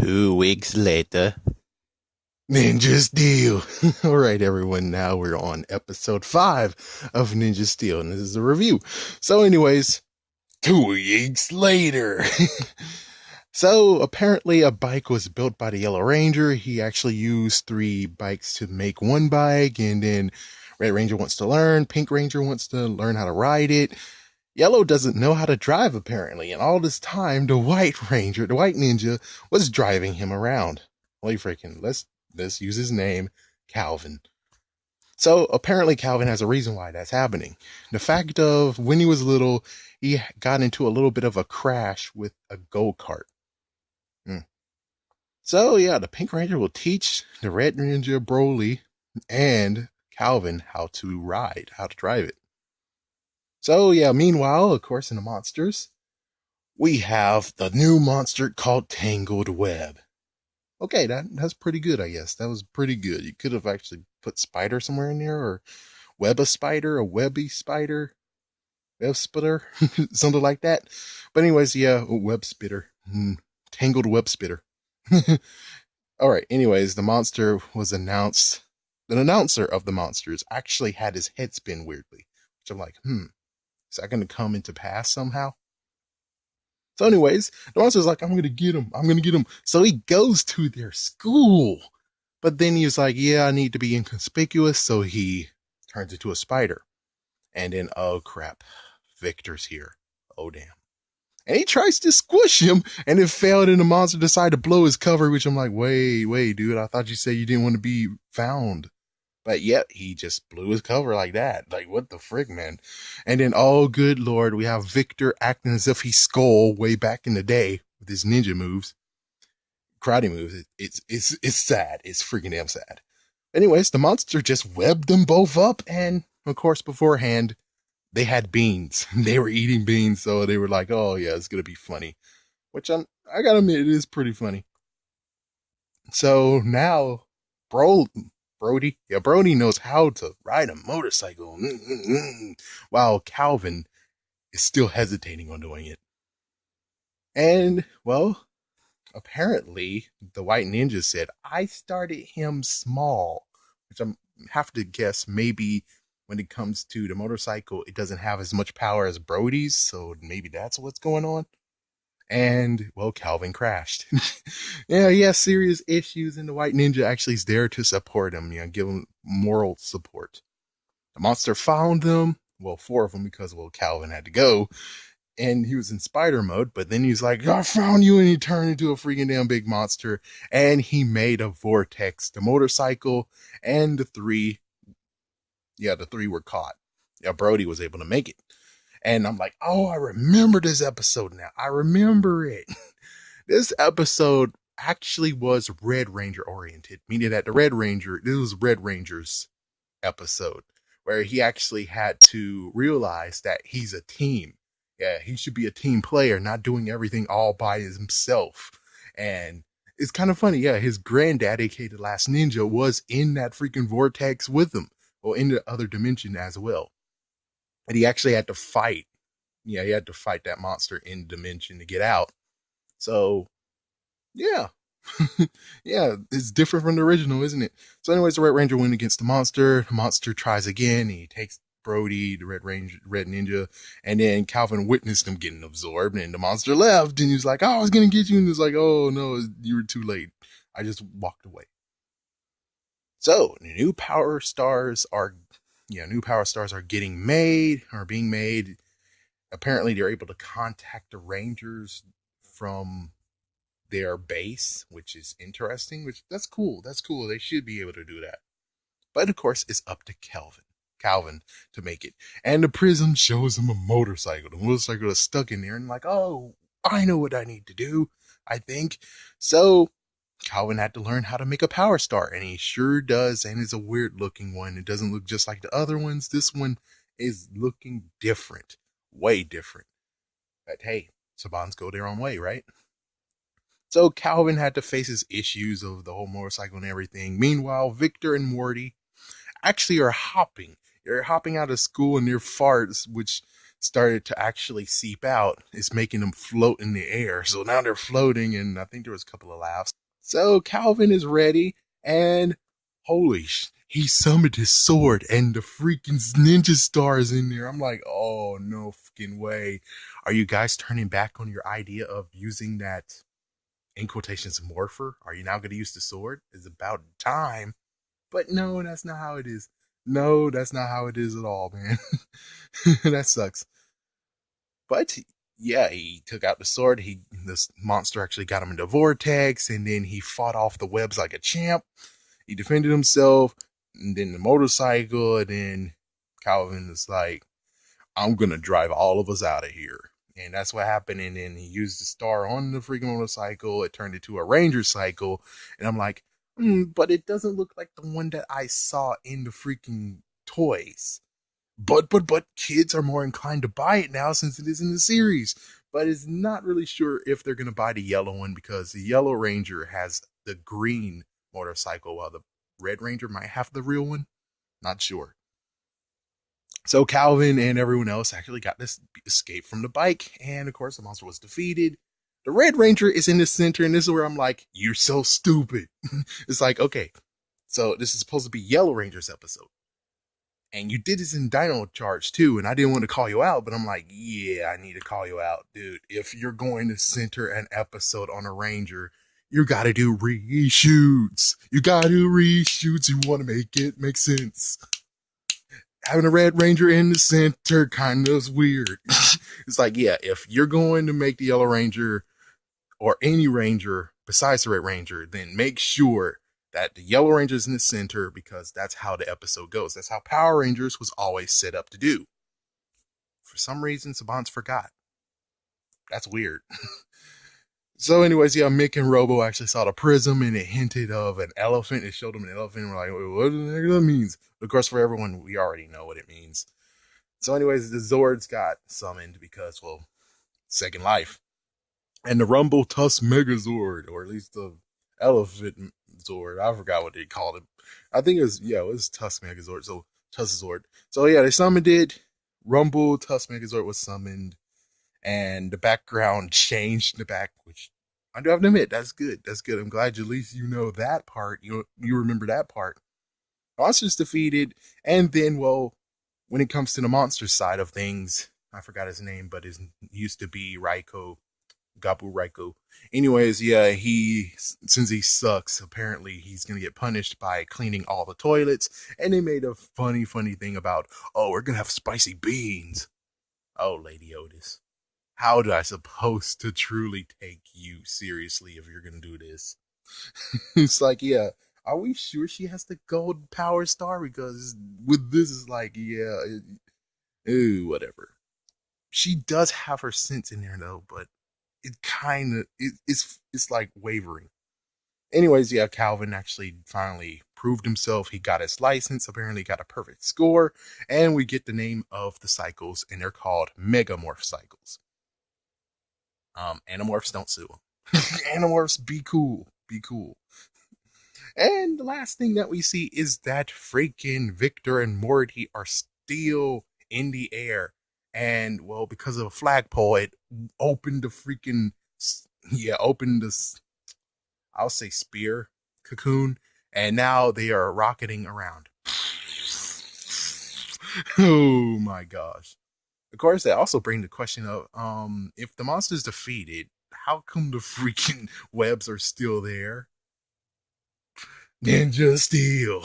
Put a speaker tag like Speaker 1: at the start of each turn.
Speaker 1: 2 weeks later.
Speaker 2: Ninja Steel. All right, everyone. Now we're on episode 5 of Ninja Steel, and this is a review. So, anyways, 2 weeks later. So, apparently, a bike was built by the Yellow Ranger. He actually used 3 bikes to make one bike, and then Red Ranger wants to learn. Pink Ranger wants to learn how to ride it. Yellow doesn't know how to drive, apparently, and all this time, the White Ranger, the White Ninja, was driving him around. Holy freaking, let's use his name, Calvin. So apparently Calvin has a reason why that's happening. The fact of when he was little, he got into a little bit of a crash with a go-kart. So yeah, the Pink Ranger will teach the Red Ranger Broly and Calvin how to ride, how to drive it. So yeah, meanwhile, of course, in the monsters, we have the new monster called Tangled Web. Okay, that's pretty good, I guess. That was pretty good. You could have actually put spider somewhere in there, or web a spider, a webby spider, web spitter, something like that. But anyways, yeah, web spitter, tangled web spitter. All right. Anyways, the monster was announced. The announcer of the monsters actually had his head spin weirdly, which I'm like, is that going to come into pass somehow? So, anyways, the monster's like, I'm going to get him. I'm going to get him. So he goes to their school. But then he was like, yeah, I need to be inconspicuous. So he turns into a spider. And then, oh crap, Victor's here. Oh damn. And he tries to squish him and it failed and the monster decided to blow his cover, which I'm like, wait, dude, I thought you said you didn't want to be found. But yet he just blew his cover like that. Like, what the frick, man? And then, oh good lord, we have Victor acting as if he's Skull way back in the day with his ninja moves, karate moves. It's sad. It's freaking damn sad. Anyways, the monster just webbed them both up, and of course, beforehand, they had beans. They were eating beans, so they were like, "Oh yeah, it's gonna be funny," which I gotta admit, it is pretty funny. So now, bro, Brody knows how to ride a motorcycle, while Calvin is still hesitating on doing it. And well, apparently, the White Ninja said, I started him small, which I have to guess maybe when it comes to the motorcycle, it doesn't have as much power as Brody's, so maybe that's what's going on. And, well, Calvin crashed. Yeah, he has serious issues, and the White Ninja actually is there to support him, give him moral support. The monster found them, well, 4 of them because, well, Calvin had to go, and he was in spider mode, but then he's like, I found you, and he turned into a freaking damn big monster, and he made a vortex. The motorcycle and the three were caught. Yeah, Brody was able to make it. And I'm like, oh, I remember this episode now. I remember it. This episode actually was Red Ranger oriented, meaning that this was Red Ranger's episode, where he actually had to realize that he's a team. Yeah, he should be a team player, not doing everything all by himself. And it's kind of funny. Yeah, his granddad, aka the Last Ninja, was in that freaking vortex with him, or in the other dimension as well. And he actually had to fight. Yeah, he had to fight that monster in dimension to get out. So, yeah. Yeah, it's different from the original, isn't it? So, anyways, the Red Ranger went against the monster. The monster tries again. He takes Brody, the Red Ninja, and then Calvin witnessed him getting absorbed, and the monster left. And he was like, "Oh, I was gonna get you," and he was like, "Oh no, you were too late. I just walked away." So, new power stars are being made. Apparently, they're able to contact the Rangers from their base, which is interesting, that's cool. That's cool. They should be able to do that. But of course, it's up to Calvin to make it. And the prism shows him a motorcycle. The motorcycle is stuck in there and like, oh, I know what I need to do, I think. So Calvin had to learn how to make a power star, and he sure does, and it's a weird looking one. It doesn't look just like the other ones. This one is looking different. Way different. But hey, Sabans go their own way, right? So Calvin had to face his issues of the whole motorcycle and everything. Meanwhile, Victor and Morty actually are hopping. They're hopping out of school in their farts, which started to actually seep out. It's making them float in the air. So now they're floating, and I think there was a couple of laughs. So Calvin is ready, and he summoned his sword, and the freaking ninja star is in there. I'm like, oh, no freaking way. Are you guys turning back on your idea of using that, in quotations, morpher? Are you now going to use the sword? It's about time. But no, that's not how it is. No, that's not how it is at all, man. That sucks. But yeah, he took out the sword. This monster actually got him into vortex, and then he fought off the webs like a champ. He defended himself, and then the motorcycle, and then Calvin was like, I'm gonna drive all of us out of here. And that's what happened. And then he used the star on the freaking motorcycle. It turned into a ranger cycle. And I'm like, but it doesn't look like the one that I saw in the freaking toys. But kids are more inclined to buy it now since it is in the series. But it's not really sure if they're gonna buy the yellow one, because the yellow ranger has the green motorcycle while the red ranger might have the real one. Not sure. So Calvin and everyone else actually got this escape from the bike, and of course the monster was defeated. The Red Ranger is in the center, and this is where I'm like, you're so stupid. It's like, okay, so this is supposed to be Yellow Ranger's episode. And you did this in Dino Charge too, and I didn't want to call you out, but I'm like, yeah, I need to call you out, dude. If you're going to center an episode on a Ranger, you gotta do reshoots. You gotta do reshoots. You want to make it make sense. Having a Red Ranger in the center kind of is weird. It's like, yeah, if you're going to make the Yellow Ranger or any Ranger besides the Red Ranger, then make sure that the Yellow Ranger is in the center, because that's how the episode goes. That's how Power Rangers was always set up to do. For some reason, Saban's forgot. That's weird. So, anyways, yeah, Mick and Robo actually saw the prism, and it hinted of an elephant. It showed them an elephant. And we're like, what the heck that means? Of course, for everyone, we already know what it means. So, anyways, the Zords got summoned because, well, Second Life. And the Rumble Tusk Megazord, or at least the Elephant Zord. I forgot what they called it. I think it was Tusk Megazord. So, Tusk Zord. So, yeah, they summoned it. Rumble Tusk Megazord was summoned. And the background changed in the back, which I do have to admit, that's good. That's good. I'm glad at least you know that part. You remember that part. Monsters defeated, and then, well, when it comes to the monster side of things, I forgot his name, but it used to be Raiko, Gabu Raiko. Anyways, yeah, since he sucks, apparently he's gonna get punished by cleaning all the toilets. And they made a funny thing about, oh, we're gonna have spicy beans. Oh, Lady Otis, how do I supposed to truly take you seriously if you're gonna do this? It's like, yeah, are we sure she has the gold power star? Because with this, is like, yeah, whatever. She does have her sense in there though, but it kind of it's like wavering. Anyways, yeah, Calvin actually finally proved himself. He got his license. Apparently, got a perfect score, and we get the name of the cycles, and they're called Megamorph cycles. Animorphs, don't sue them. Animorphs, be cool. Be cool. And the last thing that we see is that freaking Victor and Morty are still in the air. And, well, because of a flagpole, it opened the freaking, opened this, I'll say spear cocoon. And now they are rocketing around. Oh my gosh. Of course, they also bring the question of, if the monster's defeated, how come the freaking webs are still there? Ninja Steel.